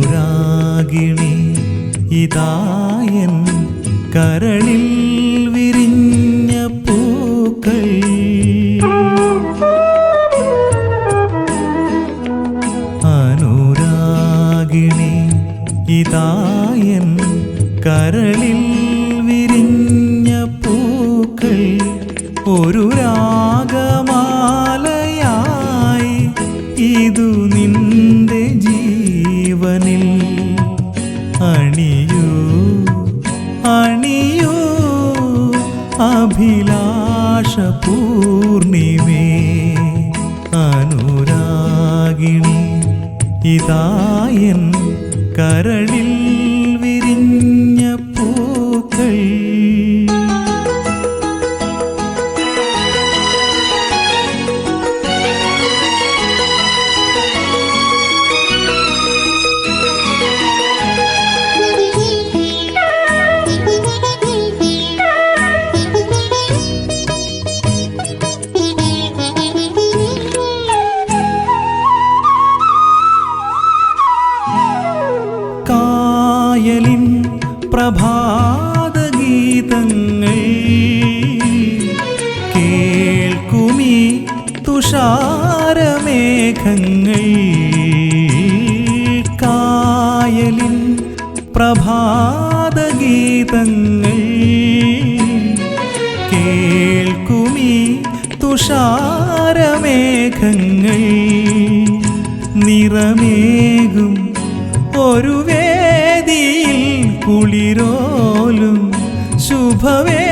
അനുരാഗിണി ഇതായൻ കരളിൽ വിരിഞ്ഞ പൂക്കൾ. അനുരാഗിണി ഇതായൻ കരളിൽ വിരിഞ്ഞ പൂക്കൾ ഒരു രാഗമാലയായി ഇതു നിന്റെ ജീവനിൽ അണിയൂ അണിയൂ അഭിലാഷ പൂർണിമേ. അനുരാഗിണി ഇതായൻ കരളിൽ വിരിഞ്ഞ പൂക്കൾ. കായലിൻ പ്രഭാതഗീതങ്ങൾ കേൾക്കുമീ തുഷാരമേഘങ്ങൾ. കായലിൻ പ്രഭാതഗീതങ്ങൾ കേൾക്കുമീ തുഷാരമേഘങ്ങൾ. നിറമേകും ഒരു വേദിയിൽ കുളിരോലും ശുഭവേ